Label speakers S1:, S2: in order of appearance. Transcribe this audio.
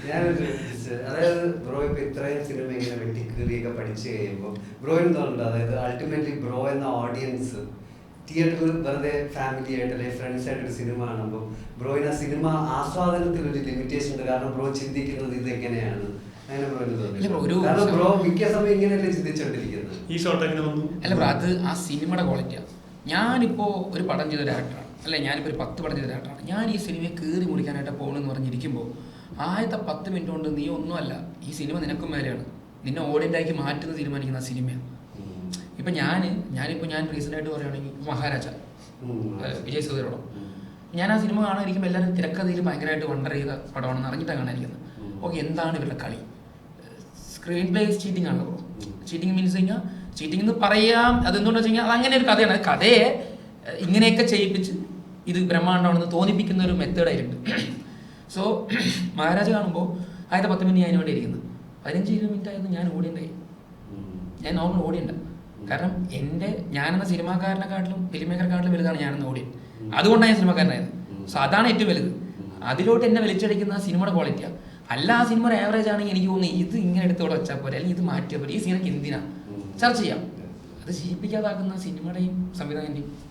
S1: ഞാനൊരു അതായത് ബ്രോ ഇപ്പൊ ഇത്രയും സിനിമ ഇങ്ങനെ വെട്ടിക്കീറിയൊക്കെ പഠിച്ചു കഴിയുമ്പോൾ ബ്രോയിന് തോന്നുന്നുണ്ട്, അതായത് അൾട്ടിമേറ്റ്ലി ബ്രോ എന്ന ഓഡിയൻസ് തിയേറ്ററിൽ വെറുതെ ഫാമിലി ആയിട്ട് അല്ലെങ്കിൽ ഫ്രണ്ട്സ് ആയിട്ട് ഒരു സിനിമ കാണുമ്പോൾ ബ്രോയിന് ആ സിനിമ ആസ്വാദനത്തിൽ ഒരു ലിമിറ്റേഷൻ ഉണ്ട്, കാരണം ബ്രോ ചിന്തിക്കുന്നത് ഇത് എങ്ങനെയാണ്, അങ്ങനെ ബ്രോയിന് തോന്നുന്നു. കാരണം ബ്രോ മിക്ക സമയം ഇങ്ങനെയല്ലേ ചിന്തിച്ചോണ്ടിരിക്കുന്നത്.
S2: ഈ ഷോട്ട് എങ്ങനെ വന്നു?
S3: അല്ല ബ്രോ, അത് ആ സിനിമയുടെ ക്വാളിറ്റിയാണ്. ഞാനിപ്പോൾ ഒരു പടം ചെയ്തൊരു ആക്ടറാണ്, അല്ലെ ഞാനിപ്പോൾ ഒരു 10 പടം ചെയ്തൊരു ആക്ടറാണ്. ഞാൻ ഈ സിനിമയെ കീറി മുറിക്കാനായിട്ട് പോകണമെന്ന് പറഞ്ഞിരിക്കുമ്പോൾ ആദ്യത്തെ 10 മിനിറ്റ് കൊണ്ട് നീ ഒന്നുമല്ല, ഈ സിനിമ നിനക്കും മേലെയാണ്, നിന്നെ ഓഡിയൻ്റാക്കി മാറ്റുന്നത് തീരുമാനിക്കുന്ന ആ സിനിമയാണ്. ഇപ്പം ഞാൻ റീസെൻ്റായിട്ട് പറയുകയാണെങ്കിൽ മഹാരാജ വിജയ് സേതുപതിയോടൊപ്പം ഞാൻ ആ സിനിമ കാണാനിരിക്കുമ്പോൾ എല്ലാവരും തിരക്കഥയിൽ ഭയങ്കരമായിട്ട് വണ്ടർ ചെയ്ത പടമാണെന്ന് അറിഞ്ഞിട്ടാണ് കാണാനിരിക്കുന്നത്. ഓക്കെ, എന്താണ് ഇവരുടെ കളി? സ്ക്രീൻ പ്ലേ ചീറ്റിംഗ് ആണല്ലോ ബ്രോ. ചീറ്റിംഗ് മീൻസ് കഴിഞ്ഞാൽ ചീറ്റിംഗ് എന്ന് പറയാം, അതെന്തുകൊണ്ടെന്ന് വെച്ച് കഴിഞ്ഞാൽ അത് അങ്ങനെ ഒരു കഥയാണ്. കഥയെ ഇങ്ങനെയൊക്കെ ചെയ്യിപ്പിച്ച് ഇത് ബ്രഹ്മാണ്ടമാണെന്ന് തോന്നിപ്പിക്കുന്ന ഒരു മെത്തേഡായിട്ടുണ്ട്. സോ മഹാരാജ കാണുമ്പോൾ ആദ്യത്തെ 10 മിനിറ്റ് അതിന് വേണ്ടി ഇരിക്കുന്നത്, 15-20 മിനിറ്റ് ആയിരുന്നു ഞാൻ ഓടിയുണ്ടായി. ഞാൻ നോർമൽ ഓടിയുണ്ട്, കാരണം ഞാനെന്ന സിനിമാക്കാരനെക്കാട്ടിലും ഫിലിം മേക്കറെക്കാട്ടിലും വലുതാണ് ഞാനെന്ന ഓഡിയൻ. അതുകൊണ്ടാണ് ഞാൻ സിനിമാക്കാരനായത്. സോ അതാണ് ഏറ്റവും വലുത്. അതിലോട്ട് എന്നെ വലിച്ചടിക്കുന്ന ആ സിനിമയുടെ ക്വാളിറ്റിയാണ്. അല്ല ആ സിനിമ ഒരു ആവറേജ് ആണെങ്കിൽ എനിക്ക് തോന്നുന്നു ഇത് ഇങ്ങനെ എടുത്തോടെ വെച്ചാൽ പോലെ, അല്ലെങ്കിൽ ഇത് മാറ്റിയാൽ പോലെ, ഈ സീനൊക്കെ എന്തിനാ ചർച്ച ചെയ്യാം. അത് ചെയ്യിപ്പിക്കാതാക്കുന്ന സിനിമയുടെയും സംവിധാനത്തിൻ്റെയും